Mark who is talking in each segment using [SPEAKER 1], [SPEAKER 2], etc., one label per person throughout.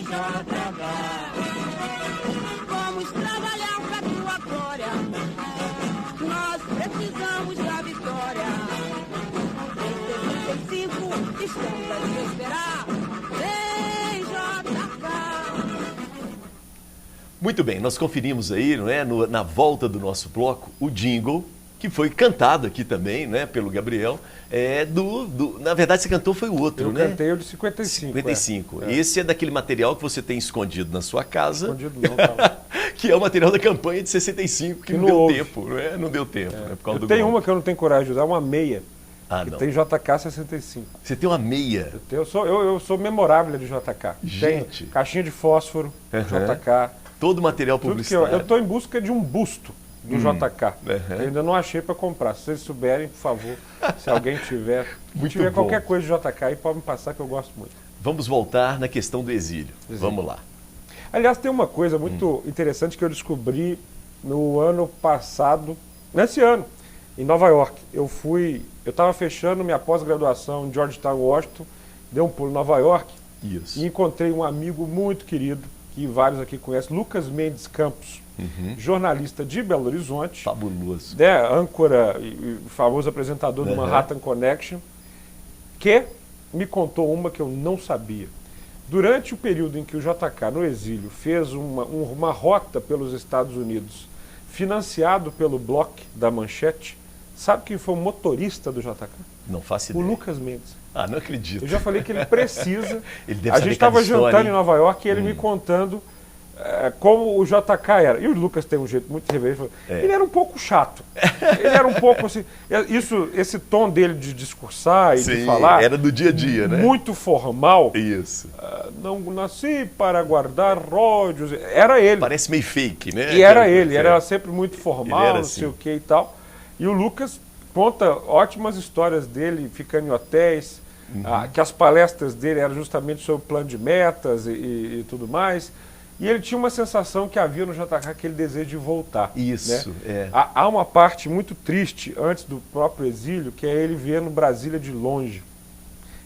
[SPEAKER 1] JK. Vamos trabalhar pra tua glória. Nós precisamos da vitória. Em 65 estamos a te esperar. Vem, JK.
[SPEAKER 2] Muito bem, nós conferimos aí, não é, na volta do nosso bloco, o jingle, que foi cantado aqui também, né, pelo Gabriel. Na verdade, você cantou foi o outro, né?
[SPEAKER 3] Eu cantei o de 55.
[SPEAKER 2] 55. Esse é daquele material que você tem escondido na sua casa.
[SPEAKER 3] Escondido não, tá.
[SPEAKER 2] Que é o material da campanha de 65, que não deu tempo, né? Não deu tempo, né? Por causa do
[SPEAKER 3] tem
[SPEAKER 2] golpe.
[SPEAKER 3] uma que eu não tenho coragem de usar, uma meia. Que
[SPEAKER 2] não.
[SPEAKER 3] tem JK 65.
[SPEAKER 2] Você tem uma meia?
[SPEAKER 3] Eu sou memorável de JK.
[SPEAKER 2] Gente.
[SPEAKER 3] Tem caixinha de fósforo, JK.
[SPEAKER 2] Todo material publicitário.
[SPEAKER 3] Eu estou em busca de um busto do JK. Eu ainda não achei para comprar. Se vocês souberem, por favor, se alguém tiver qualquer coisa de JK aí, pode me passar que eu gosto muito.
[SPEAKER 2] Vamos voltar na questão do exílio. Vamos lá.
[SPEAKER 3] Aliás, tem uma coisa muito interessante que eu descobri no ano passado, nesse ano, em Nova York. Eu estava fechando minha pós-graduação em Georgetown, Washington, dei um pulo em Nova York.
[SPEAKER 2] Isso.
[SPEAKER 3] E encontrei um amigo muito querido, que vários aqui conhecem, Lucas Mendes Campos, jornalista de Belo Horizonte.
[SPEAKER 2] Fabuloso.
[SPEAKER 3] Âncora e famoso apresentador do Manhattan Connection, que me contou uma que eu não sabia. Durante o período em que o JK, no exílio, fez uma rota pelos Estados Unidos, financiado pelo Bloc da Manchete, sabe quem foi o motorista do JK?
[SPEAKER 2] Não faço ideia.
[SPEAKER 3] O Lucas Mendes.
[SPEAKER 2] Não acredito.
[SPEAKER 3] Eu já falei que ele precisa.
[SPEAKER 2] A gente estava
[SPEAKER 3] jantando em Nova York e ele me contando como o JK era. E o Lucas tem um jeito muito reverente. Ele era um pouco chato. Ele era um pouco assim. Esse tom dele de discursar e de falar.
[SPEAKER 2] Era do dia a dia, né?
[SPEAKER 3] Muito formal.
[SPEAKER 2] Isso.
[SPEAKER 3] Não nasci para guardar ródios. Era ele.
[SPEAKER 2] Parece meio fake, né?
[SPEAKER 3] E era ele. Era sempre muito formal, não
[SPEAKER 2] assim.
[SPEAKER 3] sei o que e tal. E o Lucas conta ótimas histórias dele, ficando em hotéis, que as palestras dele eram justamente sobre o plano de metas e tudo mais. E ele tinha uma sensação que havia no JK aquele desejo de voltar.
[SPEAKER 2] Isso,
[SPEAKER 3] né? Há uma parte muito triste antes do próprio exílio, que é ele vendo Brasília de longe.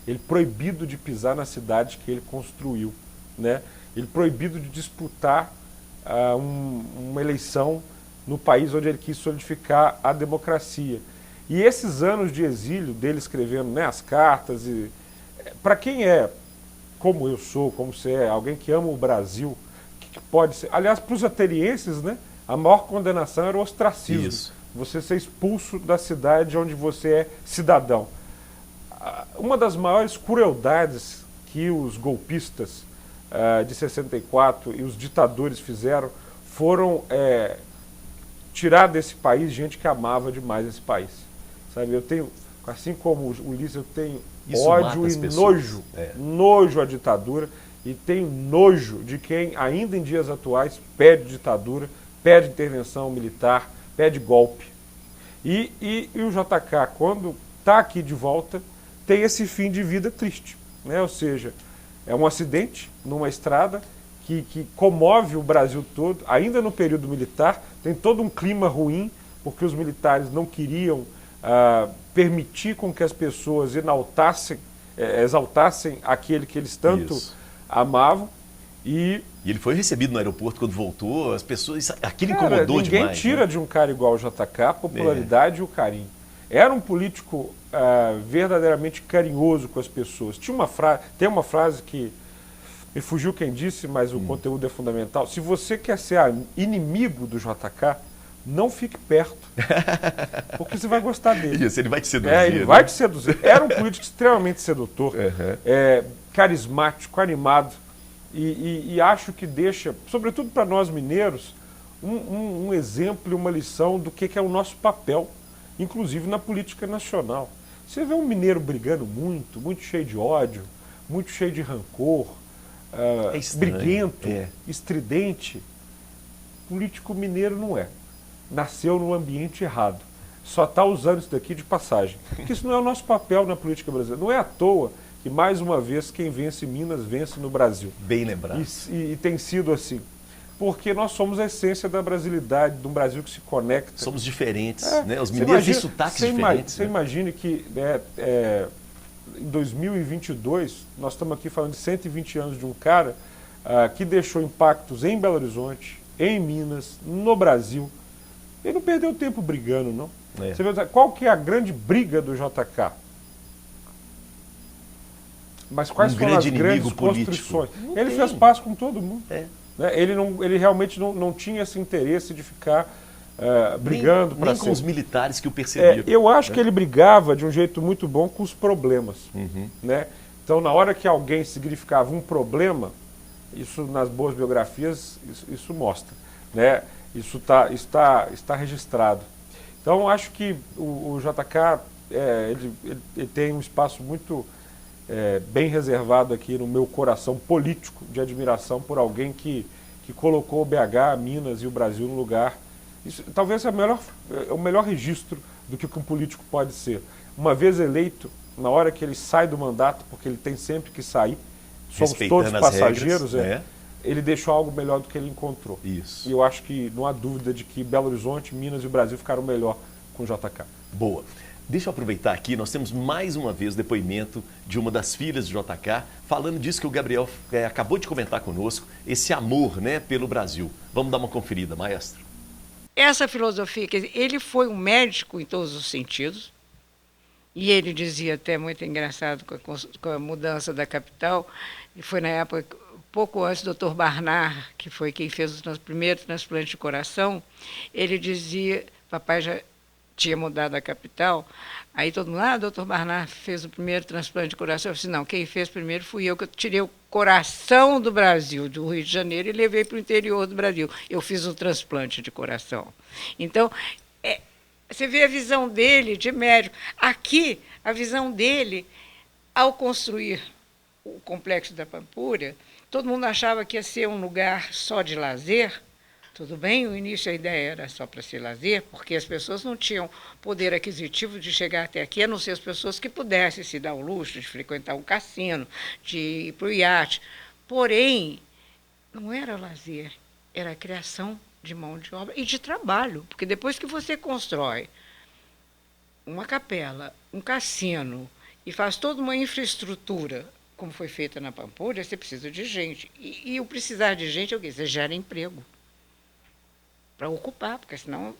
[SPEAKER 3] Ele proibido de pisar na cidade que ele construiu. Né? Ele proibido de disputar uma eleição no país onde ele quis solidificar a democracia. E esses anos de exílio dele escrevendo, né, as cartas, para quem é, como eu sou, como você é, alguém que ama o Brasil, que pode ser, aliás, para os atenienses, né, a maior condenação era o ostracismo.
[SPEAKER 2] Isso.
[SPEAKER 3] Você ser expulso da cidade onde você é cidadão. Uma das maiores crueldades que os golpistas de 64 e os ditadores fizeram foram tirar desse país gente que amava demais esse país. Sabe, eu tenho, assim como o Ulisses, eu tenho ódio e nojo à ditadura, e tenho nojo de quem ainda em dias atuais pede ditadura, pede intervenção militar, pede golpe. E o JK, quando está aqui de volta, tem esse fim de vida triste, né? Ou seja, é um acidente numa estrada que comove o Brasil todo, ainda no período militar, tem todo um clima ruim, porque os militares não queriam permitir com que as pessoas exaltassem aquele que eles tanto amavam. E
[SPEAKER 2] ele foi recebido no aeroporto quando voltou, as pessoas, aquilo incomodou
[SPEAKER 3] ninguém
[SPEAKER 2] demais.
[SPEAKER 3] Ninguém tira de um cara igual o JK a popularidade e o carinho. Era um político verdadeiramente carinhoso com as pessoas. Tem uma frase que me fugiu quem disse, mas o conteúdo é fundamental. Se você quer ser inimigo do JK, não fique perto, porque você vai gostar dele.
[SPEAKER 2] Isso, ele vai te seduzir.
[SPEAKER 3] Ele vai te seduzir. Era um político extremamente sedutor, carismático, animado, e acho que deixa, sobretudo para nós mineiros, um exemplo e uma lição do que é o nosso papel, inclusive na política nacional. Você vê um mineiro brigando muito, muito cheio de ódio, muito cheio de rancor, briguento, estridente. Político mineiro não é. Nasceu no ambiente errado. Só está usando isso daqui de passagem. Porque isso não é o nosso papel na política brasileira. Não é à toa que, mais uma vez, quem vence em Minas, vence no Brasil.
[SPEAKER 2] Bem lembrado.
[SPEAKER 3] E tem sido assim. Porque nós somos a essência da brasilidade, de um Brasil que se conecta.
[SPEAKER 2] Somos diferentes, né? Os mineiros têm sotaques diferentes.
[SPEAKER 3] Você imagine que em 2022, nós estamos aqui falando de 120 anos de um cara que deixou impactos em Belo Horizonte, em Minas, no Brasil. Ele não perdeu tempo brigando, não.
[SPEAKER 2] É.
[SPEAKER 3] Você vê, qual que é a grande briga do JK? Mas quais foram as grandes construções? Ele fez paz com todo mundo.
[SPEAKER 2] É.
[SPEAKER 3] Né? Ele realmente não tinha esse interesse de ficar brigando para
[SPEAKER 2] nem com os militares que o perseguiram.
[SPEAKER 3] eu acho que ele brigava de um jeito muito bom com os problemas. Né? Então, na hora que alguém significava um problema, isso nas boas biografias, isso mostra. Né? Isso está registrado. Então, acho que o JK ele tem um espaço muito bem reservado aqui no meu coração político, de admiração por alguém que colocou o BH, Minas e o Brasil no lugar. Isso, talvez seja o melhor registro do que um político pode ser. Uma vez eleito, na hora que ele sai do mandato, porque ele tem sempre que sair, somos todos passageiros, ele deixou algo melhor do que ele encontrou.
[SPEAKER 2] Isso.
[SPEAKER 3] E eu acho que não há dúvida de que Belo Horizonte, Minas e o Brasil ficaram melhor com o JK.
[SPEAKER 2] Boa. Deixa eu aproveitar aqui, nós temos mais uma vez depoimento de uma das filhas do JK, falando disso que o Gabriel acabou de comentar conosco, esse amor, né, pelo Brasil. Vamos dar uma conferida, maestro.
[SPEAKER 4] Essa filosofia, quer dizer, ele foi um médico em todos os sentidos, e ele dizia até muito engraçado com a mudança da capital, e foi na época, pouco antes do Dr. Barnard, que foi quem fez o primeiro transplante de coração, ele dizia, papai já tinha mudado a capital, aí todo mundo, Dr. Barnard fez o primeiro transplante de coração. Eu disse, não, quem fez primeiro fui eu, que eu tirei o coração do Brasil, do Rio de Janeiro, e levei para o interior do Brasil. Eu fiz um transplante de coração. Então, você vê a visão dele de médico. Aqui, a visão dele, ao construir o Complexo da Pampulha, todo mundo achava que ia ser um lugar só de lazer. Tudo bem, no início a ideia era só para ser lazer, porque as pessoas não tinham poder aquisitivo de chegar até aqui, a não ser as pessoas que pudessem se dar o luxo de frequentar um cassino, de ir para o iate. Porém, não era lazer, era a criação de mão de obra e de trabalho, porque depois que você constrói uma capela, um cassino e faz toda uma infraestrutura, como foi feita na Pampulha, você precisa de gente. E o precisar de gente é o quê? Você gera emprego para ocupar, porque senão...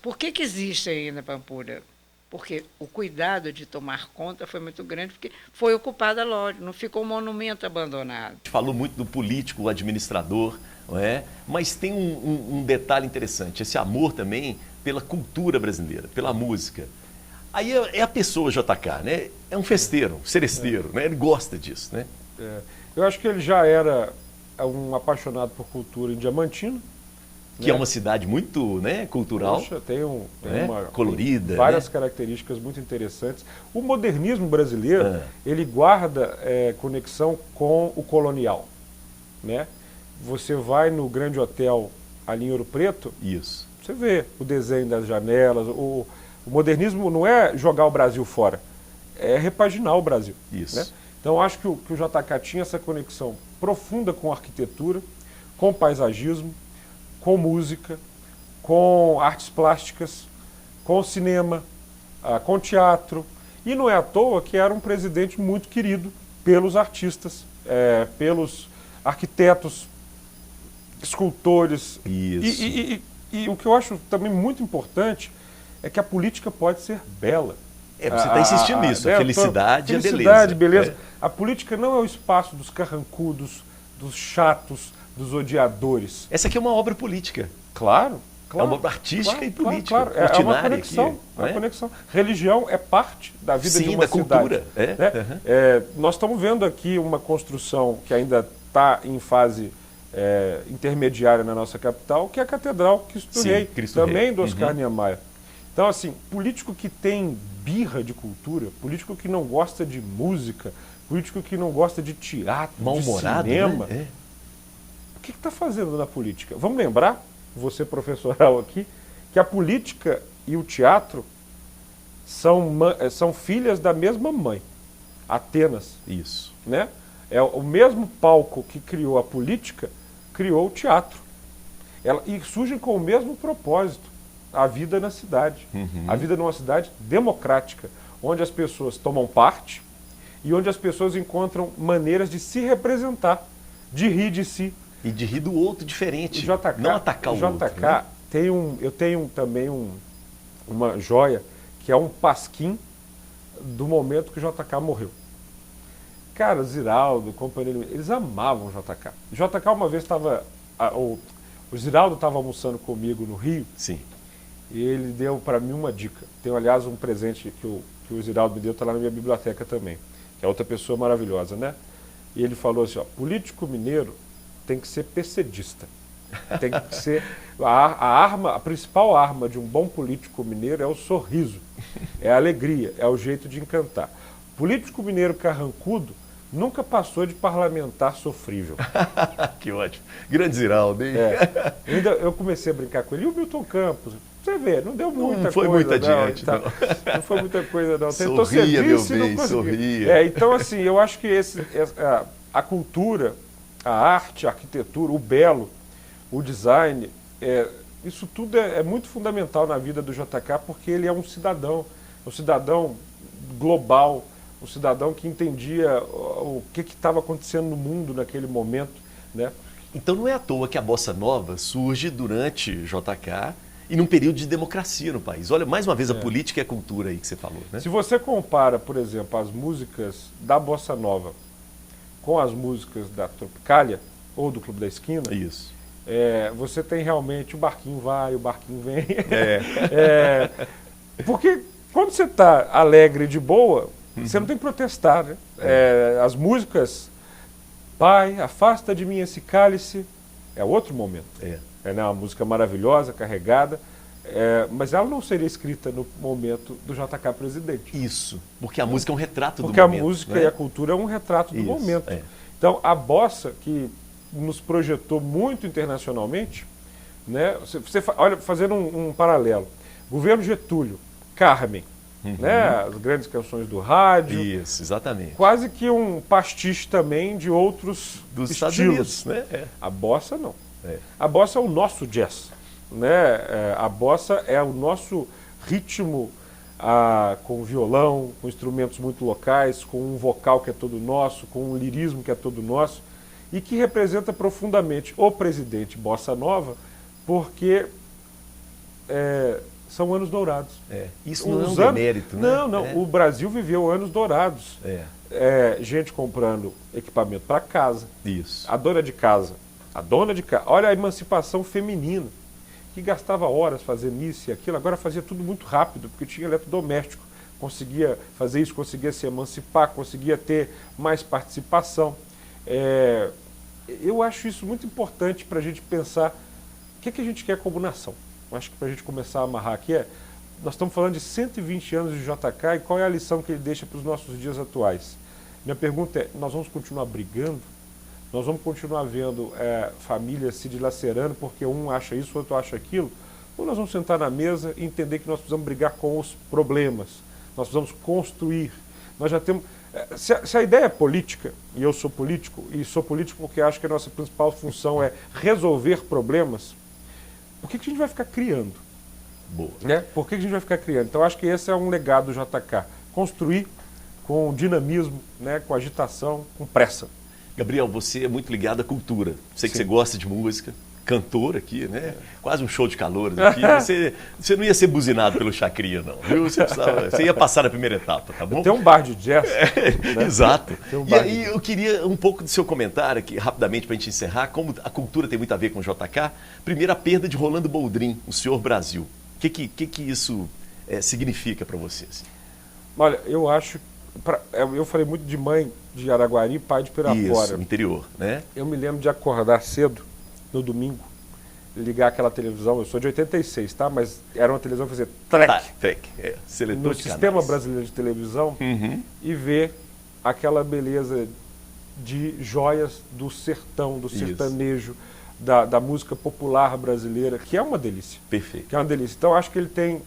[SPEAKER 4] Por que existe ainda a Pampulha? Porque o cuidado de tomar conta foi muito grande, porque foi ocupada a loja, não ficou um monumento abandonado.
[SPEAKER 2] A gente falou muito do político, o administrador, não é? Mas tem um detalhe interessante, esse amor também pela cultura brasileira, pela música. Aí é a pessoa JK, né? É um festeiro, um seresteiro, né? Ele gosta disso, né?
[SPEAKER 3] Eu acho que ele já era um apaixonado por cultura em Diamantino,
[SPEAKER 2] que é uma cidade muito, né, cultural.
[SPEAKER 3] Poxa, tem uma
[SPEAKER 2] colorida,
[SPEAKER 3] tem várias
[SPEAKER 2] né?
[SPEAKER 3] características muito interessantes. O modernismo brasileiro, ele guarda conexão com o colonial, né? Você vai no Grande Hotel ali em Ouro Preto,
[SPEAKER 2] isso.
[SPEAKER 3] Você vê o desenho das janelas. O modernismo não é jogar o Brasil fora, é repaginar o Brasil.
[SPEAKER 2] Isso.
[SPEAKER 3] Né? Então, acho que o JK tinha essa conexão profunda com a arquitetura, com o paisagismo, com música, com artes plásticas, com cinema, com teatro. E não é à toa que era um presidente muito querido pelos artistas, pelos arquitetos, escultores.
[SPEAKER 2] Isso.
[SPEAKER 3] E o que eu acho também muito importante é que a política pode ser bela.
[SPEAKER 2] Você está insistindo nisso, a felicidade e a beleza.
[SPEAKER 3] Felicidade, beleza. A política não é o espaço dos carrancudos, dos chatos, dos odiadores.
[SPEAKER 2] Essa aqui é uma obra política.
[SPEAKER 3] Claro.
[SPEAKER 2] É uma obra artística e política.
[SPEAKER 3] Claro. É uma conexão. Aqui, uma conexão. Religião é parte da vida de uma cidade. Sim, da cultura. Nós estamos vendo aqui uma construção que ainda está em fase intermediária na nossa capital, que é a Catedral Cristo Rei, também do Oscar Niemeyer. Então, assim, político que tem birra de cultura, político que não gosta de música, político que não gosta de teatro, de cinema,
[SPEAKER 2] né?
[SPEAKER 3] O que está fazendo na política? Vamos lembrar, você professoral aqui, que a política e o teatro são filhas da mesma mãe, Atenas.
[SPEAKER 2] Isso.
[SPEAKER 3] Né? É o mesmo palco que criou a política, criou o teatro. E surgem com o mesmo propósito, a vida na cidade. A vida numa cidade democrática, onde as pessoas tomam parte e onde as pessoas encontram maneiras de se representar. de rir de si.
[SPEAKER 2] E de rir do outro diferente.
[SPEAKER 3] O JK,
[SPEAKER 2] não atacar o outro.
[SPEAKER 3] JK
[SPEAKER 2] Né?
[SPEAKER 3] eu tenho também uma joia, que é um pasquim do momento que o JK morreu. Cara, Ziraldo, companheiro, eles amavam o JK. O JK uma vez estava... O Ziraldo estava almoçando comigo no Rio.
[SPEAKER 2] Sim.
[SPEAKER 3] E ele deu para mim uma dica. Tem, aliás, um presente que o Ziraldo me deu, está lá na minha biblioteca também. Que é outra pessoa maravilhosa, né? E ele falou assim, ó, político mineiro tem que ser pessedista. Tem que ser... A principal arma de um bom político mineiro é o sorriso, é a alegria, é o jeito de encantar. Político mineiro carrancudo nunca passou de parlamentar sofrível.
[SPEAKER 2] Que ótimo. Grande Ziraldo, hein?
[SPEAKER 3] Ainda eu comecei a brincar com ele. E o Milton Campos? Você vê, não deu muita coisa.
[SPEAKER 2] Não foi muito adiante, não.
[SPEAKER 3] Não foi muita coisa, não. Tentou
[SPEAKER 2] Sorria,
[SPEAKER 3] ser vice,
[SPEAKER 2] meu
[SPEAKER 3] não
[SPEAKER 2] bem,
[SPEAKER 3] conseguiu.
[SPEAKER 2] sorria.
[SPEAKER 3] Então, assim, eu acho que a cultura, a arte, a arquitetura, o belo, o design, isso tudo é muito fundamental na vida do JK, porque ele é um cidadão global, um cidadão que entendia o que estava acontecendo no mundo naquele momento, né?
[SPEAKER 2] Então não é à toa que a Bossa Nova surge durante JK e num período de democracia no país. Olha, mais uma vez, a política e a cultura aí que você falou, né?
[SPEAKER 3] Se você compara, por exemplo, as músicas da Bossa Nova com as músicas da Tropicália ou do Clube da Esquina,
[SPEAKER 2] Isso.
[SPEAKER 3] Você tem realmente o barquinho vai, o barquinho vem.
[SPEAKER 2] É.
[SPEAKER 3] Porque quando você está alegre de boa, você não tem que protestar, né? As músicas, Pai, afasta de mim esse cálice, é outro momento. É uma música maravilhosa, carregada, mas ela não seria escrita no momento do JK presidente.
[SPEAKER 2] Isso, porque a música é um retrato do
[SPEAKER 3] porque
[SPEAKER 2] momento.
[SPEAKER 3] Porque a música,
[SPEAKER 2] né?
[SPEAKER 3] e a cultura é um retrato do
[SPEAKER 2] Isso,
[SPEAKER 3] momento. Então, a bossa, que nos projetou muito internacionalmente, né? Olha, fazendo um paralelo, governo Getúlio, Carmen, né? As grandes canções do rádio.
[SPEAKER 2] Isso, exatamente.
[SPEAKER 3] Quase que um pastiche também de outros
[SPEAKER 2] dos
[SPEAKER 3] estilos.
[SPEAKER 2] Estados Unidos, né?
[SPEAKER 3] A bossa não. A bossa é o nosso jazz, né? A bossa é o nosso ritmo com violão, com instrumentos muito locais, com um vocal que é todo nosso, com um lirismo que é todo nosso, e que representa profundamente o presidente Bossa Nova, porque são anos dourados.
[SPEAKER 2] Isso não é um demérito, né?
[SPEAKER 3] Não. O Brasil viveu anos dourados. Gente comprando equipamento para casa.
[SPEAKER 2] Isso.
[SPEAKER 3] A dona de casa. Olha a emancipação feminina, que gastava horas fazendo isso e aquilo, agora fazia tudo muito rápido, porque tinha eletrodoméstico. Conseguia fazer isso, conseguia se emancipar, conseguia ter mais participação. Eu acho isso muito importante para a gente pensar o que a gente quer como nação. Eu acho que para a gente começar a amarrar aqui nós estamos falando de 120 anos de JK e qual é a lição que ele deixa para os nossos dias atuais? Minha pergunta é, nós vamos continuar brigando? Nós vamos continuar vendo famílias se dilacerando porque um acha isso, o outro acha aquilo? Ou nós vamos sentar na mesa e entender que nós precisamos brigar com os problemas? Nós precisamos construir. Nós já temos... Se a ideia é política, e eu sou político porque acho que a nossa principal função é resolver problemas, por que a gente vai ficar criando?
[SPEAKER 2] Boa.
[SPEAKER 3] Por que a gente vai ficar criando? Então, acho que esse é um legado do JK. Construir com dinamismo, né, com agitação, com pressa.
[SPEAKER 2] Gabriel, você é muito ligado à cultura. Sei que
[SPEAKER 3] Sim.
[SPEAKER 2] você gosta de música, cantor aqui, né? Quase um show de calouros aqui. Você não ia ser buzinado pelo Chacrinha, não, viu? Você ia passar na primeira etapa, tá bom?
[SPEAKER 3] Tem um bar de jazz. Né?
[SPEAKER 2] Exato.
[SPEAKER 3] Um
[SPEAKER 2] E aí eu queria um pouco do seu comentário aqui, rapidamente, para a gente encerrar, como a cultura tem muito a ver com o JK. Primeiro, a perda de Rolando Boldrin, o Senhor Brasil. O que isso significa para você? Assim?
[SPEAKER 3] Olha, eu acho... eu falei muito de mãe de Araguari, pai de Pirapora.
[SPEAKER 2] Isso, interior, né?
[SPEAKER 3] Eu me lembro de acordar cedo, no domingo, ligar aquela televisão, eu sou de 86, tá? Mas era uma televisão que fazia trek,
[SPEAKER 2] seletor
[SPEAKER 3] no
[SPEAKER 2] de
[SPEAKER 3] Sistema
[SPEAKER 2] canais.
[SPEAKER 3] Brasileiro de Televisão, e ver aquela beleza de joias do sertão, do sertanejo, da música popular brasileira, que é uma delícia.
[SPEAKER 2] Perfeito.
[SPEAKER 3] Que é uma delícia. Então, acho que ele tem...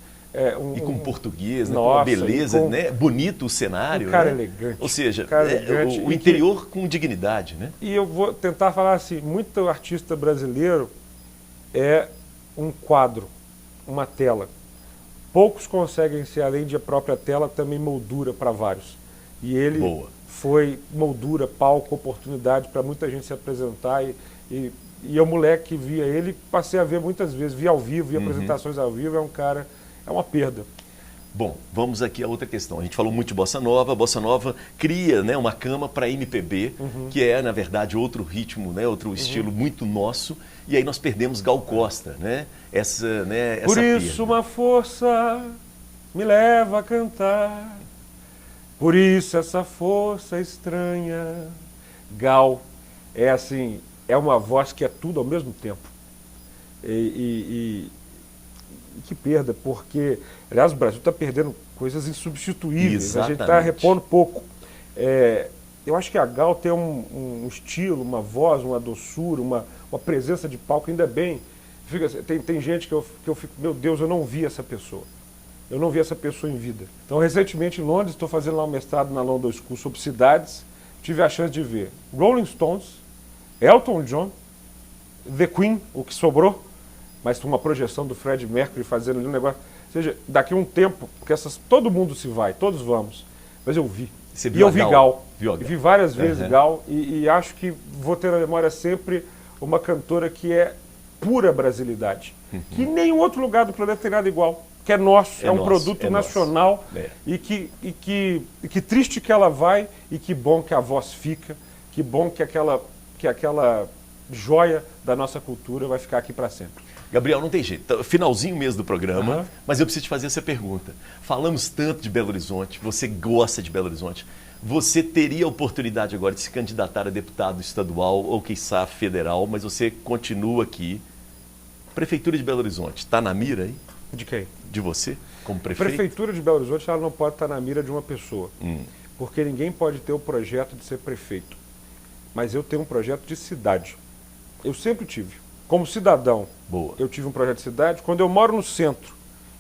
[SPEAKER 2] e com português, né?
[SPEAKER 3] Nossa,
[SPEAKER 2] com uma beleza,
[SPEAKER 3] com...
[SPEAKER 2] né? Bonito o cenário.
[SPEAKER 3] Um cara
[SPEAKER 2] né?
[SPEAKER 3] elegante.
[SPEAKER 2] Ou seja,
[SPEAKER 3] elegante,
[SPEAKER 2] o interior com dignidade, né?
[SPEAKER 3] E eu vou tentar falar assim, muito artista brasileiro é um quadro, uma tela. Poucos conseguem ser, além de a própria tela, também moldura para vários. E ele foi moldura, palco, oportunidade para muita gente se apresentar. E eu, moleque, que via ele, passei a ver muitas vezes, via ao vivo, via apresentações ao vivo, é uma perda.
[SPEAKER 2] Bom, vamos aqui a outra questão. A gente falou muito de Bossa Nova. A Bossa Nova cria, né, uma cama para MPB, que é, na verdade, outro ritmo, né, outro estilo muito nosso. E aí nós perdemos Gal Costa, né? Essa
[SPEAKER 3] Por isso
[SPEAKER 2] perda.
[SPEAKER 3] uma força me leva a cantar. Por isso essa força estranha. Gal é assim, é uma voz que é tudo ao mesmo tempo. E que perda, porque, aliás, o Brasil está perdendo coisas insubstituíveis.
[SPEAKER 2] Exatamente.
[SPEAKER 3] A gente está repondo pouco. Eu acho que a Gal tem um estilo, uma voz, uma doçura, uma presença de palco, ainda bem. Tem gente que eu fico, meu Deus, eu não vi essa pessoa. Eu não vi essa pessoa em vida. Então, recentemente, em Londres, estou fazendo lá um mestrado na London School sobre cidades. Tive a chance de ver Rolling Stones, Elton John, The Queen, o que sobrou, mas uma projeção do Freddie Mercury fazendo ali um negócio. Ou seja, daqui a um tempo, porque todo mundo se vai, todos vamos, mas eu vi.
[SPEAKER 2] Você
[SPEAKER 3] E
[SPEAKER 2] viu
[SPEAKER 3] eu vi Gal.
[SPEAKER 2] Viu a Gal?
[SPEAKER 3] Vi várias vezes Gal, e acho que vou ter na memória sempre uma cantora que é pura brasilidade. Que em nenhum outro lugar do planeta tem nada igual. Que é nosso, é um produto nacional. E que triste que ela vai, e que bom que a voz fica, que bom que aquela joia da nossa cultura vai ficar aqui para sempre.
[SPEAKER 2] Gabriel, não tem jeito. Finalzinho mesmo do programa, mas eu preciso te fazer essa pergunta. Falamos tanto de Belo Horizonte, você gosta de Belo Horizonte. Você teria a oportunidade agora de se candidatar a deputado estadual ou, quiçá, federal, mas você continua aqui. Prefeitura de Belo Horizonte, está na mira aí?
[SPEAKER 3] De quem?
[SPEAKER 2] De você, como prefeito?
[SPEAKER 3] Prefeitura de Belo Horizonte, ela não pode estar na mira de uma pessoa. Porque ninguém pode ter o projeto de ser prefeito. Mas eu tenho um projeto de cidade. Eu sempre tive. Como cidadão, eu tive um projeto de cidade. Quando eu moro no centro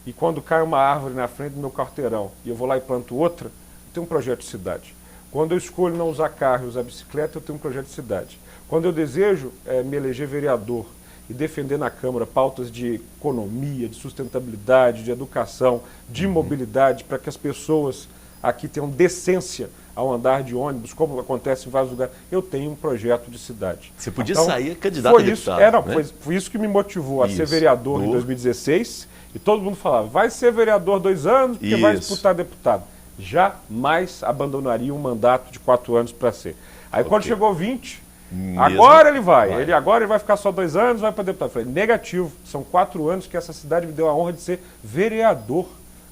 [SPEAKER 3] e quando cai uma árvore na frente do meu quarteirão e eu vou lá e planto outra, eu tenho um projeto de cidade. Quando eu escolho não usar carro e usar bicicleta, eu tenho um projeto de cidade. Quando eu desejo me eleger vereador e defender na Câmara pautas de economia, de sustentabilidade, de educação, de mobilidade, para que as pessoas aqui tenham decência ao andar de ônibus, como acontece em vários lugares, eu tenho um projeto de cidade.
[SPEAKER 2] Você podia sair candidato a deputado.
[SPEAKER 3] Foi isso que me motivou a ser vereador em 2016, e todo mundo falava, vai ser vereador 2 anos, porque vai disputar deputado. Jamais abandonaria um mandato de 4 anos para ser. Aí quando chegou 20, agora ele vai. Agora ele vai ficar só 2 anos, vai para deputado. Eu falei, negativo, são 4 anos que essa cidade me deu a honra de ser vereador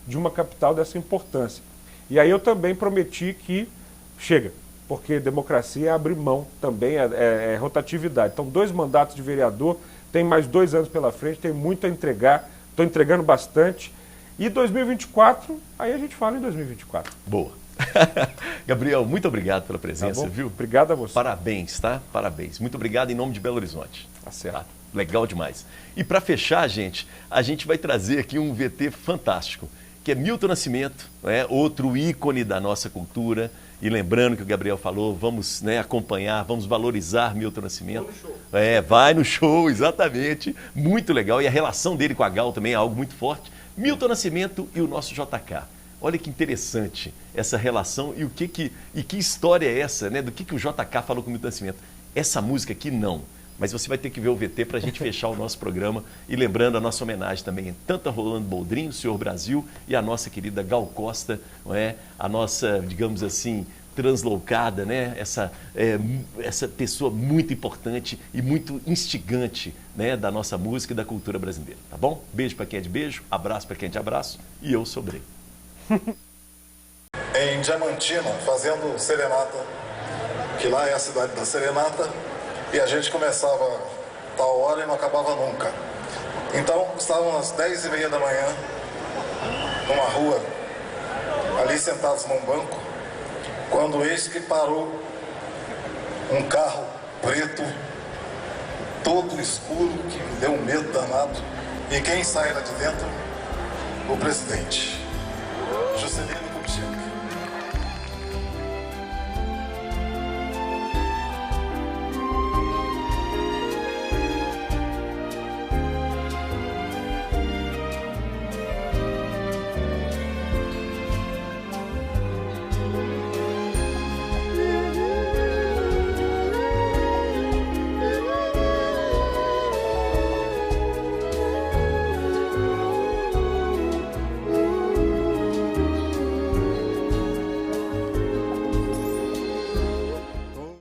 [SPEAKER 3] de uma capital dessa importância. E aí eu também prometi que chega, porque democracia é abrir mão também, é rotatividade. Então 2 mandatos de vereador, tem mais 2 anos pela frente, tem muito a entregar, estou entregando bastante. E 2024, aí a gente fala em 2024.
[SPEAKER 2] Boa. Gabriel, muito obrigado pela presença, viu?
[SPEAKER 3] Obrigado a você.
[SPEAKER 2] Parabéns, tá? Parabéns. Muito obrigado em nome de Belo Horizonte.
[SPEAKER 3] Tá certo.
[SPEAKER 2] Tá? Legal demais. E para fechar, a gente vai trazer aqui um VT fantástico, que é Milton Nascimento, né? Outro ícone da nossa cultura. E lembrando que o Gabriel falou, vamos, né, acompanhar, vamos valorizar Milton Nascimento. Vai no show, exatamente. Muito legal. E a relação dele com a Gal também é algo muito forte. Milton Nascimento e o nosso JK. Olha que interessante essa relação e que história é essa, né? Do que o JK falou com o Milton Nascimento. Essa música aqui não, mas você vai ter que ver o VT para a gente fechar o nosso programa e lembrando a nossa homenagem também tanto a Rolando Boldrin, o Senhor Brasil, e a nossa querida Gal Costa, não é? A nossa, digamos assim, translocada, né? Essa pessoa muito importante e muito instigante, né? Da nossa música e da cultura brasileira, tá bom? Beijo para quem é de beijo, abraço para quem é de abraço e eu sou Brei.
[SPEAKER 5] Em Diamantina, fazendo serenata, que lá é a cidade da serenata, e a gente começava tal hora e não acabava nunca. Então, estávamos às 10h30 da manhã, numa rua, ali sentados num banco, quando eis que parou um carro preto, todo escuro, que me deu um medo danado. E quem sai lá de dentro? O presidente Juscelino